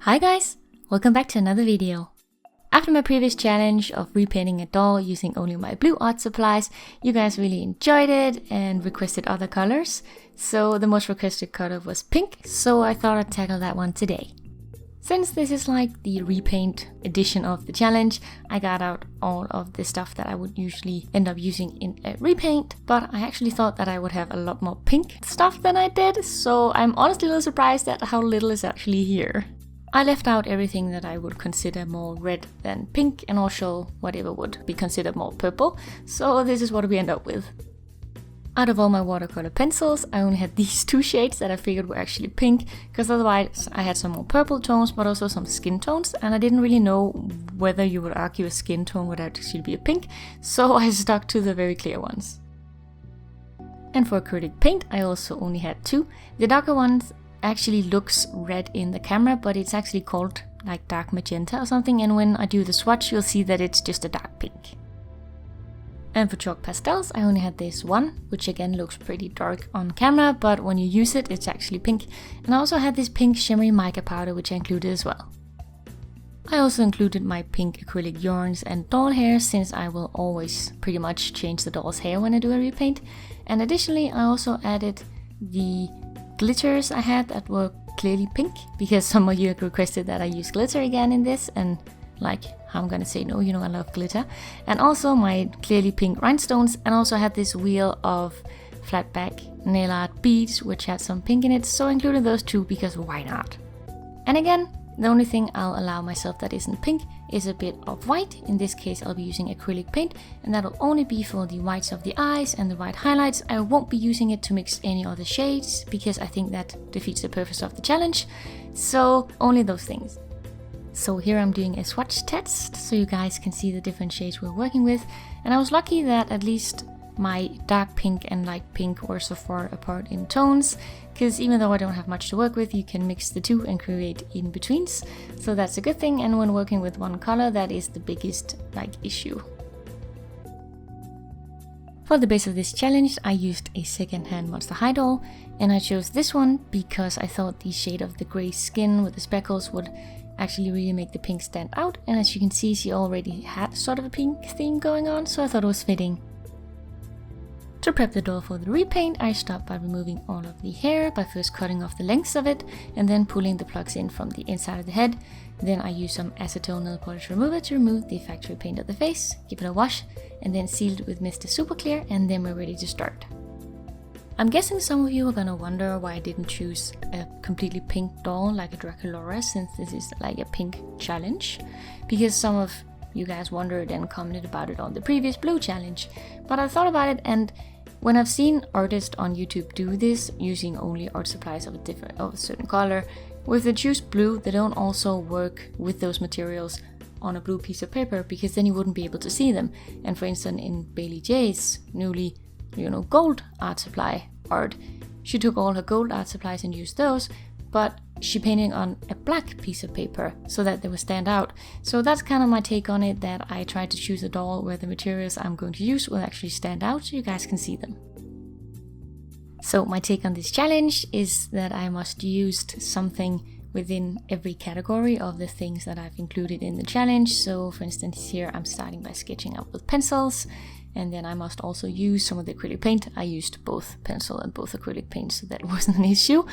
Hi guys, welcome back to another video. After my previous challenge of repainting a doll using only my blue art supplies, you guys really enjoyed it and requested other colors. So the most requested color was pink, so I thought I'd tackle that one today. Since this is like the repaint edition of the challenge, I got out all of the stuff that I would usually end up using in a repaint, but I actually thought that I would have a lot more pink stuff than I did, so I'm honestly a little surprised at how little is actually here. I left out everything that I would consider more red than pink and also whatever would be considered more purple, so this is what we end up with. Out of all my watercolor pencils, I only had these two shades that I figured were actually pink, because otherwise I had some more purple tones but also some skin tones, and I didn't really know whether you would argue a skin tone would actually be a pink, so I stuck to the very clear ones. And for acrylic paint I also only had two. The darker ones actually looks red in the camera, but it's actually called like dark magenta or something, and when I do the swatch you'll see that it's just a dark pink. And for chalk pastels I only had this one, which again looks pretty dark on camera, but when you use it it's actually pink. And I also had this pink shimmery mica powder which I included as well. I also included my pink acrylic yarns and doll hair, since I will always pretty much change the doll's hair when I do a repaint. And additionally I also added the glitters I had that were clearly pink, because some of you requested that I use glitter again in this, and like, how I'm gonna say no, you know I love glitter. And also my clearly pink rhinestones, and also I had this wheel of flat back nail art beads which had some pink in it, so I included those too because why not. And again, the only thing I'll allow myself that isn't pink is a bit of white. In this case I'll be using acrylic paint, and that'll only be for the whites of the eyes and the white highlights. I won't be using it to mix any other shades because I think that defeats the purpose of the challenge, so only those things. So here I'm doing a swatch test so you guys can see the different shades we're working with, and I was lucky that at least my dark pink and light pink were so far apart in tones, because even though I don't have much to work with, you can mix the two and create in-betweens, so that's a good thing. And when working with one color, that is the biggest issue. For the base of this challenge I used a second-hand Monster High doll, and I chose this one because I thought the shade of the grey skin with the speckles would actually really make the pink stand out, and as you can see she already had sort of a pink theme going on, so I thought it was fitting. To prep the doll for the repaint, I start by removing all of the hair by first cutting off the lengths of it and then pulling the plugs in from the inside of the head. Then I use some acetone nail polish remover to remove the factory paint of the face, give it a wash, and then seal it with Mr. Super Clear, and then we're ready to start. I'm guessing some of you are gonna wonder why I didn't choose a completely pink doll like a Draculaura, since this is like a pink challenge, because some of you guys wondered and commented about it on the previous blue challenge. But I thought about it, and when I've seen artists on YouTube do this using only art supplies of a certain color, if they choose blue they don't also work with those materials on a blue piece of paper, because then you wouldn't be able to see them. And for instance in Bailey J's newly gold art supply art, she took all her gold art supplies and used those, but she painted on a black piece of paper so that they would stand out. So that's kind of my take on it, that I tried to choose a doll where the materials I'm going to use will actually stand out so you guys can see them. So my take on this challenge is that I must use something within every category of the things that I've included in the challenge. So for instance here I'm starting by sketching out with pencils, and then I must also use some of the acrylic paint. I used both pencil and both acrylic paint, so that wasn't an issue.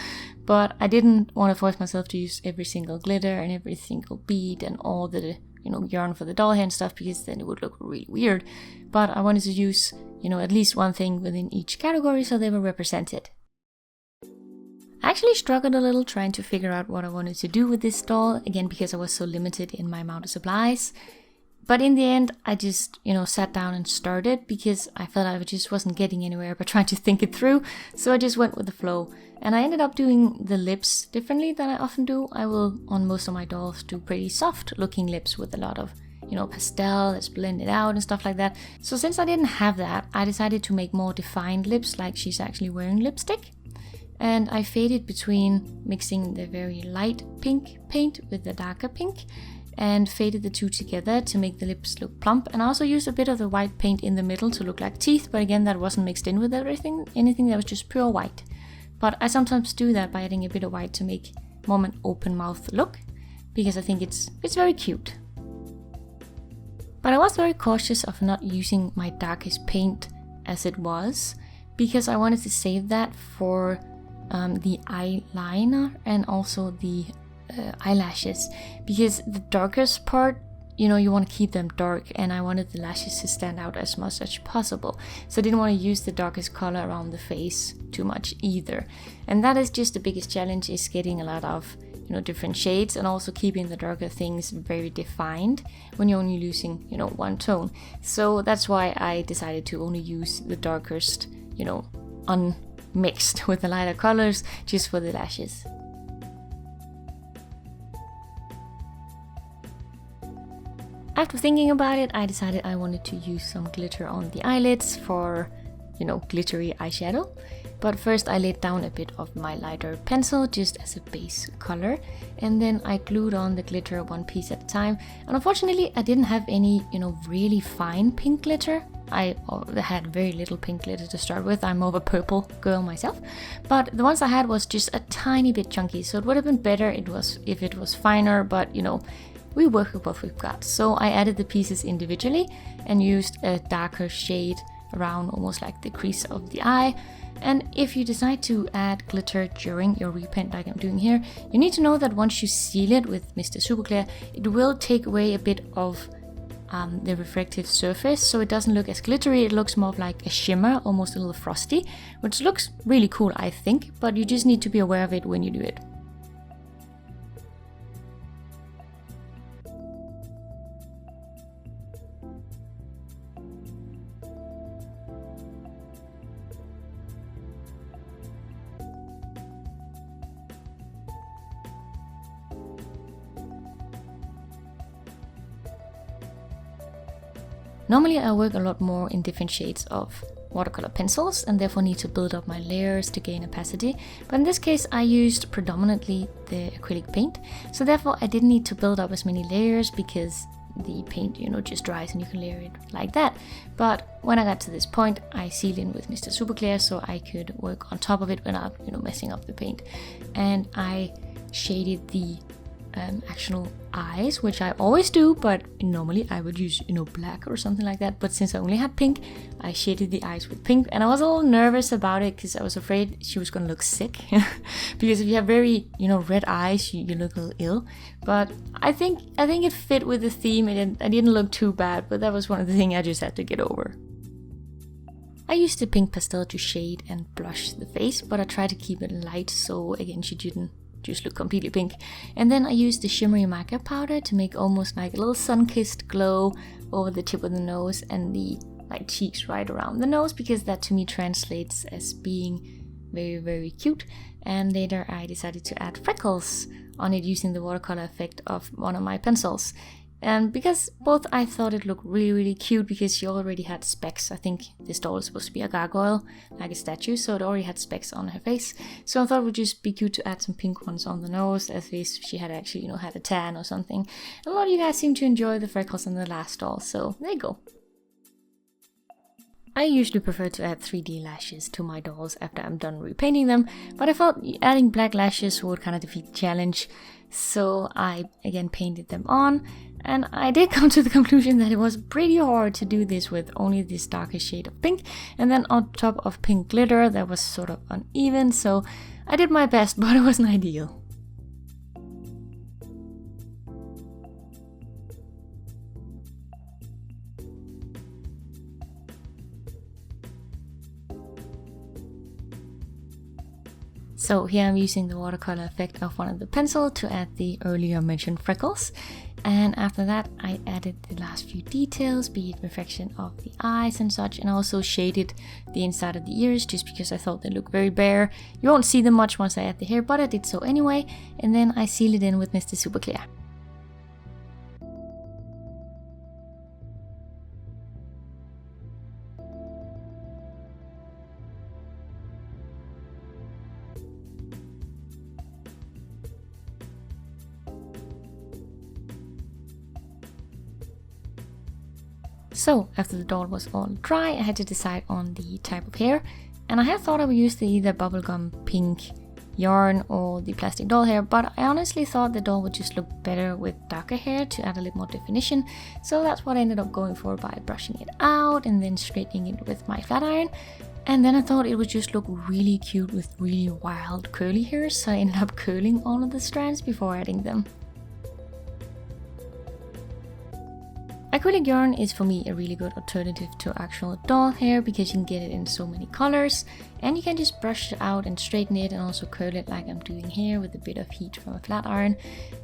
But I didn't want to force myself to use every single glitter and every single bead and all the yarn for the doll hair and stuff, because then it would look really weird. But I wanted to use at least one thing within each category so they were represented. I actually struggled a little trying to figure out what I wanted to do with this doll, again because I was so limited in my amount of supplies. But in the end, I just, sat down and started, because I felt I just wasn't getting anywhere by trying to think it through. So I just went with the flow. And I ended up doing the lips differently than I often do. I will, on most of my dolls, do pretty soft looking lips with a lot of, pastel that's blended out and stuff like that. So since I didn't have that, I decided to make more defined lips, like she's actually wearing lipstick. And I faded between mixing the very light pink paint with the darker pink, and faded the two together to make the lips look plump. And I also used a bit of the white paint in the middle to look like teeth, but again that wasn't mixed in with anything that was just pure white. But I sometimes do that by adding a bit of white to make more of an open mouth look. because I think it's very cute. But I was very cautious of not using my darkest paint as it was, because I wanted to save that for the eyeliner and also the eyelashes, because the darkest part, you know, you want to keep them dark, and I wanted the lashes to stand out as much as possible. So I didn't want to use the darkest color around the face too much either. And that is just the biggest challenge, is getting a lot of, you know, different shades, and also keeping the darker things very defined when you're only using, you know, one tone. So that's why I decided to only use the darkest, you know, unmixed with the lighter colors, just for the lashes. After thinking about it, I decided I wanted to use some glitter on the eyelids for, you know, glittery eyeshadow. But first I laid down a bit of my lighter pencil just as a base color, and then I glued on the glitter one piece at a time. And unfortunately I didn't have any, you know, really fine pink glitter. I had very little pink glitter to start with. I'm more of a purple girl myself. But the ones I had was just a tiny bit chunky, so it would have been better if it was finer, but you know, we work with what we've got. So I added the pieces individually and used a darker shade around almost like the crease of the eye. And if you decide to add glitter during your repaint like I'm doing here, you need to know that once you seal it with Mr. Super Clear, it will take away a bit of the reflective surface, so it doesn't look as glittery. It looks more like a shimmer, almost a little frosty, which looks really cool, I think, but you just need to be aware of it when you do it. Normally I work a lot more in different shades of watercolor pencils and therefore need to build up my layers to gain opacity, but in this case I used predominantly the acrylic paint, so therefore I didn't need to build up as many layers because the paint, you know, just dries and you can layer it like that. But when I got to this point, I sealed in with Mr. Super Clear so I could work on top of it without, you know, messing up the paint. And I shaded the actual eyes, which I always do, but normally I would use, you know, black or something like that. But since I only had pink, I shaded the eyes with pink, and I was a little nervous about it because I was afraid she was gonna look sick. Because if you have very, you know, red eyes, you look a little ill. But I think it fit with the theme, and I didn't look too bad. But that was one of the things I just had to get over. I used the pink pastel to shade and blush the face, but I tried to keep it light so again she didn't just look completely pink. And then I used the shimmery mica powder to make almost like a little sun-kissed glow over the tip of the nose and the like cheeks right around the nose, because that to me translates as being very, very cute. And later I decided to add freckles on it using the watercolor effect of one of my pencils. And because both I thought it looked really, really cute because she already had specks. I think this doll is supposed to be a gargoyle, like a statue, so it already had specks on her face. So I thought it would just be cute to add some pink ones on the nose, as if she had actually, you know, had a tan or something. A lot of you guys seem to enjoy the freckles on the last doll, so there you go. I usually prefer to add 3D lashes to my dolls after I'm done repainting them, but I thought adding black lashes would kind of defeat the challenge. So I again painted them on, and I did come to the conclusion that it was pretty hard to do this with only this darkest shade of pink, and then on top of pink glitter that was sort of uneven, so I did my best, but it wasn't ideal. So here I'm using the watercolor effect of one of the pencil to add the earlier mentioned freckles. And after that I added the last few details, be it reflection of the eyes and such, and also shaded the inside of the ears just because I thought they looked very bare. You won't see them much once I add the hair, but I did so anyway. And then I sealed it in with Mr. Super Clear. So after the doll was all dry, I had to decide on the type of hair, and I had thought I would use the either bubblegum pink yarn or the plastic doll hair, but I honestly thought the doll would just look better with darker hair to add a little more definition. So that's what I ended up going for by brushing it out and then straightening it with my flat iron. And then I thought it would just look really cute with really wild curly hair, so I ended up curling all of the strands before adding them. Acrylic yarn is for me a really good alternative to actual doll hair because you can get it in so many colors, and you can just brush it out and straighten it and also curl it like I'm doing here with a bit of heat from a flat iron,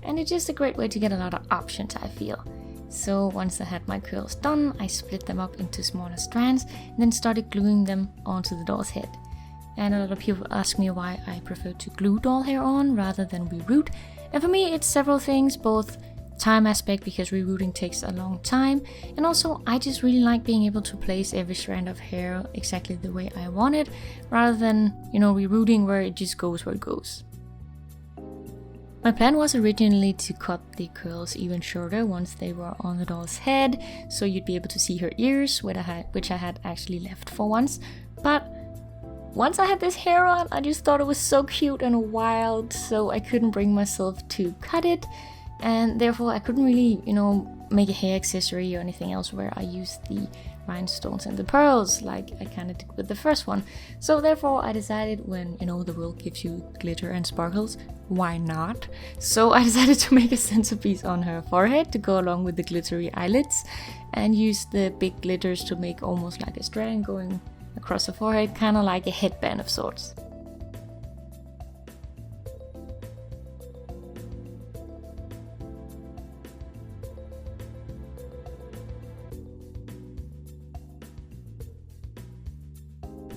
and it's just a great way to get a lot of options, I feel. So once I had my curls done, I split them up into smaller strands and then started gluing them onto the doll's head. And a lot of people ask me why I prefer to glue doll hair on rather than reroot, and for me it's several things, both time aspect because rerouting takes a long time, and also I just really like being able to place every strand of hair exactly the way I want it rather than, rerouting where it just goes where it goes. My plan was originally to cut the curls even shorter once they were on the doll's head, so you'd be able to see her ears, which I had actually left for once, but once I had this hair on, I just thought it was so cute and wild, so I couldn't bring myself to cut it. And therefore I couldn't really, make a hair accessory or anything else where I used the rhinestones and the pearls like I kind of did with the first one. So therefore I decided when, the world gives you glitter and sparkles, why not? So I decided to make a centerpiece on her forehead to go along with the glittery eyelids and use the big glitters to make almost like a strand going across the forehead, kind of like a headband of sorts.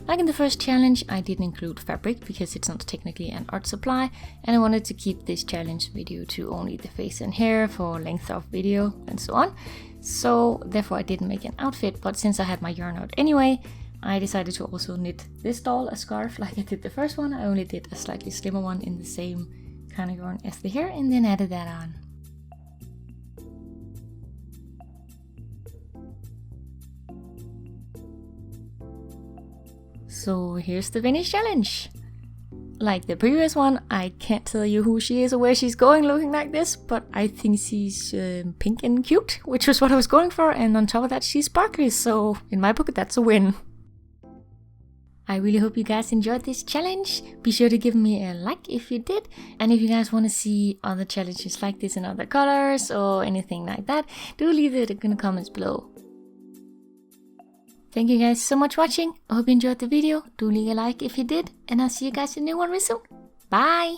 Like in the first challenge, I didn't include fabric because it's not technically an art supply, and I wanted to keep this challenge video to only the face and hair for length of video and so on. So therefore I didn't make an outfit, but since I had my yarn out anyway, I decided to also knit this doll a scarf like I did the first one. I only did a slightly slimmer one in the same kind of yarn as the hair and then added that on. So here's the finished challenge. Like the previous one, I can't tell you who she is or where she's going looking like this, but I think she's pink and cute, which was what I was going for, and on top of that she's sparkly, so in my book that's a win. I really hope you guys enjoyed this challenge. Be sure to give me a like if you did, and if you guys want to see other challenges like this in other colors or anything like that, do leave it in the comments below. Thank you guys so much for watching. I hope you enjoyed the video. Do leave a like if you did, and I'll see you guys in the new one real soon. Bye!